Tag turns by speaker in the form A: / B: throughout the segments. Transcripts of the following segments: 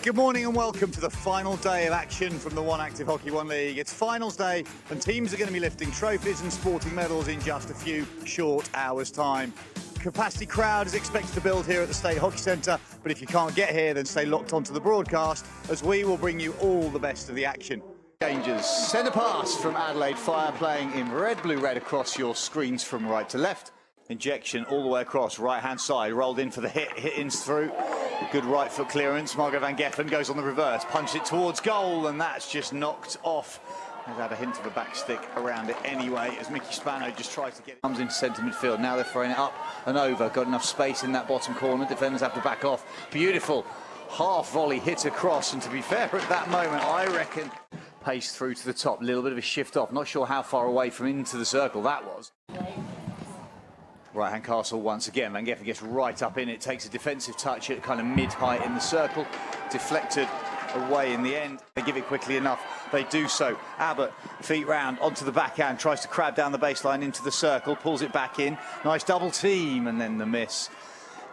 A: Good morning and welcome to the final day of action from the One Active Hockey One League. It's finals day and teams are going to be lifting trophies and sporting medals in just a few short hours' time. Capacity crowd is expected to build here at the State Hockey Centre, but if you can't get here, then stay locked onto the broadcast as we will bring you all the best of the action. Changes. Centre pass from Adelaide Fire playing in red, blue, red across your screens from right to left. Injection all the way across, right-hand side, rolled in for the hit-ins through. Good right foot clearance. Margot van Geffen goes on the reverse, punches it towards goal, and that's just knocked off. They've had a hint of a back stick around it anyway, as Mickey Spano just tries to get it. Comes into centre midfield. Now they're throwing it up and over. Got enough space in that bottom corner. Defenders have to back off. Beautiful half volley hit across, and to be fair at that moment, I reckon pace through to the top. A little bit of a shift off. Not sure how far away from into the circle that was. Right-hand castle once again. Van Geffen gets right up in it, takes a defensive touch at kind of mid-height in the circle, deflected away in the end. They give it quickly enough. They do so. Abbott, feet round, onto the backhand, tries to crab down the baseline into the circle, pulls it back in. Nice double team, and then the miss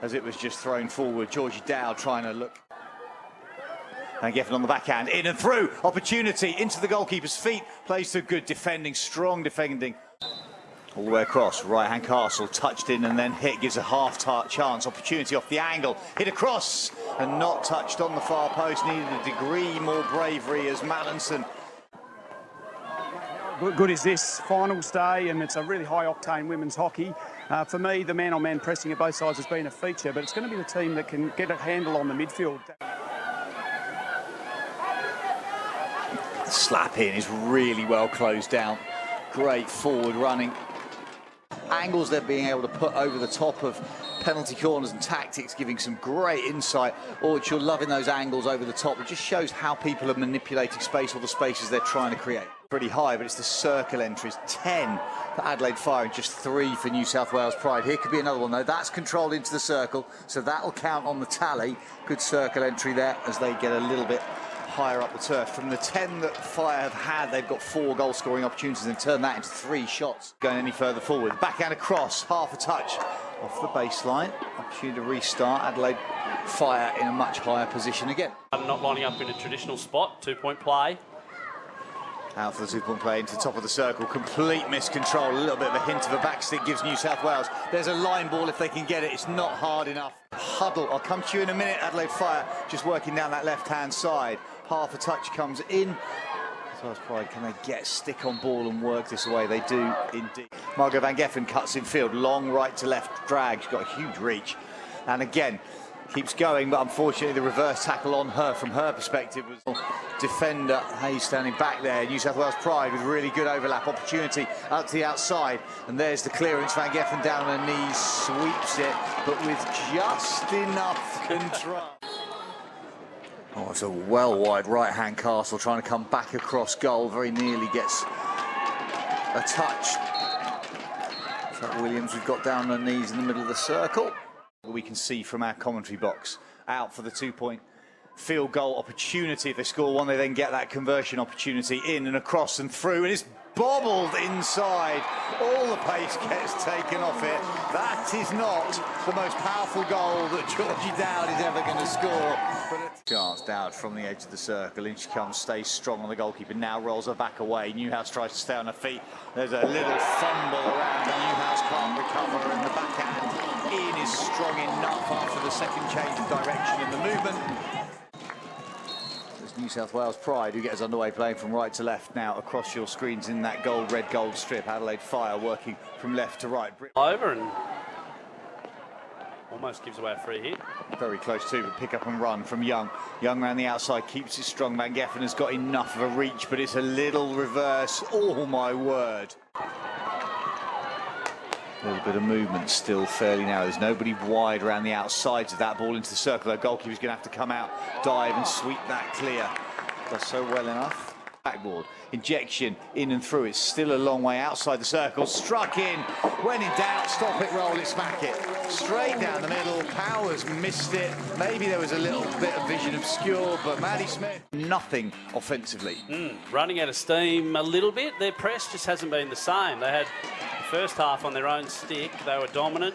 A: as it was just thrown forward. Georgina Dowd trying to look. Van Geffen on the backhand, in and through. Opportunity into the goalkeeper's feet. Plays through good defending, strong defending. All the way across, right-hand castle, touched in and then hit, gives a half-chance, opportunity off the angle, hit across and not touched on the far post, needed a degree more bravery as Mallinson.
B: Good is this finals day, and it's a really high-octane women's hockey. For me, the man-on-man pressing at both sides has been a feature, but it's going to be the team that can get a handle on the midfield.
A: Slap in is really well closed down. Great forward running. Angles they're being able to put over the top of penalty corners and tactics, giving some great insight. Orch, you're loving those angles over the top. It just shows how people are manipulating space or the spaces they're trying to create. Pretty high, but it's the circle entries. 10 for Adelaide Fire and just 3 for New South Wales Pride. Here could be another one though. That's controlled into the circle, so that'll count on the tally. Good circle entry there as they get a little bit higher up the turf. From the 10 that Fire have had, they've got 4 goal scoring opportunities and turned that into 3 shots. Going any further forward, backhand across, half a touch off the baseline. Opportunity to restart. Adelaide Fire in a much higher position again.
C: I'm not lining up in a traditional spot, 2-point play.
A: Out for the 2-point play into the top of the circle. Complete miscontrol. A little bit of a hint of a backstick gives New South Wales. There's a line ball if they can get it. It's not hard enough. Huddle. I'll come to you in a minute. Adelaide Fire just working down that left-hand side. Half a touch comes in. As well as Pride, can they get stick on ball and work this away? They do indeed. Margot van Geffen cuts in field. Long right to left drag. She's got a huge reach. And again, keeps going, but unfortunately the reverse tackle on her from her perspective was defender Hayes standing back there. New South Wales Pride with really good overlap opportunity out to the outside, and there's the clearance. Van Geffen down on her knees, sweeps it, but with just enough control. Oh, it's a well wide right-hand castle trying to come back across goal. Very nearly gets a touch. Mariah Williams, we've got down on her knees in the middle of the circle. We can see from our commentary box, out for the 2-point field goal opportunity. If they score one, they then get that conversion opportunity in and across and through, and it's bobbled inside. All the pace gets taken off it. That is not the most powerful goal that Georgina Dowd is ever going to score. But a chance. Dowd from the edge of the circle. In she comes, stays strong on the goalkeeper. Now rolls her back away. Newhouse tries to stay on her feet. There's a little fumble around, but Newhouse can't recover, and the backhand in is strong enough after the second change of direction in the movement. There's New South Wales Pride who gets underway, playing from right to left now across your screens in that red gold strip. Adelaide Fire working from left to right.
C: Over and almost gives away a free hit.
A: Very close to, but pick up and run from Young. Young around the outside, keeps it strong. Van Geffen has got enough of a reach, but it's a little reverse. Oh my word. A little bit of movement still fairly narrow. There's nobody wide around the outsides of that ball into the circle. The goalkeeper's going to have to come out, dive and sweep that clear. Does so well enough. Backboard, injection, in and through. It's still a long way outside the circle. Struck in. When in doubt, stop it, roll it, smack it. Straight down the middle. Powers missed it. Maybe there was a little bit of vision obscured, but Maddi Smith, nothing offensively.
C: Running out of steam a little bit. Their press just hasn't been the same. They had the first half on their own stick. They were dominant.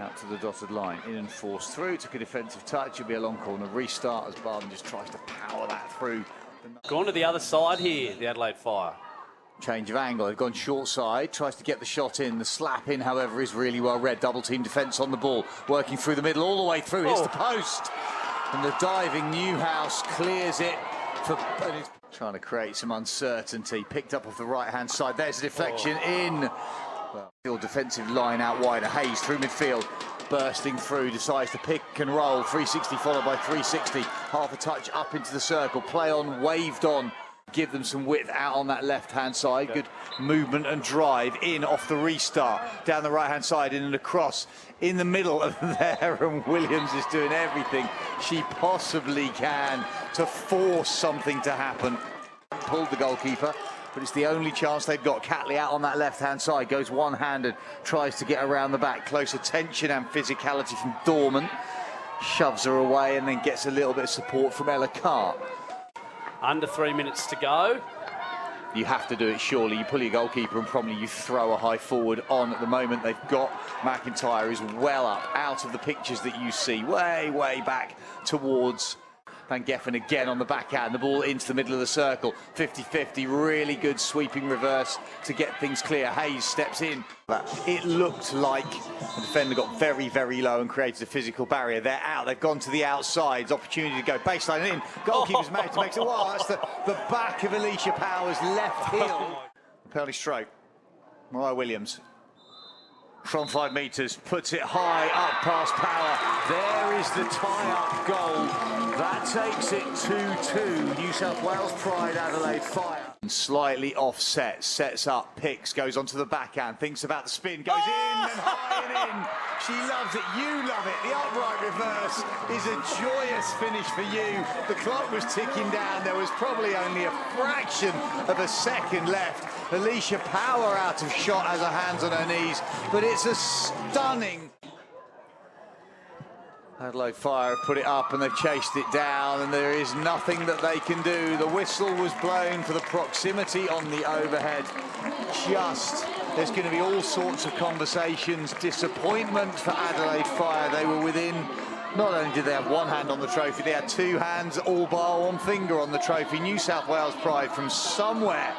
A: Out to the dotted line, in and forced through, took a defensive touch, it'll be a long corner restart as Barton just tries to power that through.
C: Gone to the other side here, the Adelaide Fire.
A: Change of angle, they've gone short side, tries to get the shot in, the slap in, however, is really well read. Double team defence on the ball, working through the middle, all the way through, hits the post. And the diving Newhouse clears it for... Trying to create some uncertainty, picked up off the right-hand side, there's a deflection in. Well, defensive line out wider, Hayes through midfield, bursting through, decides to pick and roll, 360 followed by 360, half a touch up into the circle, play on, waved on, give them some width out on that left-hand side, good movement and drive, in off the restart, down the right-hand side, in and across, in the middle of there, and Williams is doing everything she possibly can to force something to happen. Pulled the goalkeeper, but it's the only chance they've got. Catley out on that left-hand side, goes one-handed, tries to get around the back. Close attention and physicality from Dorman. Shoves her away and then gets a little bit of support from Ella Carr.
C: Under 3 minutes to go.
A: You have to do it, surely. You pull your goalkeeper and probably you throw a high forward on. At the moment, they've got McIntyre is well up, out of the pictures that you see, way, way back towards... Van Geffen again on the backhand, the ball into the middle of the circle, 50-50, really good sweeping reverse to get things clear. Hayes steps in. It looked like the defender got very, very low and created a physical barrier. They're out, they've gone to the outsides, opportunity to go baseline in. Goalkeeper's managed to make it. Wow, that's the back of Alicia Power's left heel. Penalty stroke. Mariah Williams. From 5 metres, puts it high up past Power. There is the tie-up goal. That takes it 2-2. New South Wales Pride, Adelaide Fire. And slightly offset, sets up, picks, goes onto the backhand, thinks about the spin, goes in and high and in. She loves it, you love it. The upright reverse is a joyous finish for you. The clock was ticking down. There was probably only a fraction of a second left. Alicia Power out of shot, has her hands on her knees, but it's a stunning... Adelaide Fire have put it up and they've chased it down and there is nothing that they can do. The whistle was blown for the proximity on the overhead. There's going to be all sorts of conversations. Disappointment for Adelaide Fire. They were within, not only did they have one hand on the trophy, they had two hands, all bar one finger on the trophy. New South Wales Pride from somewhere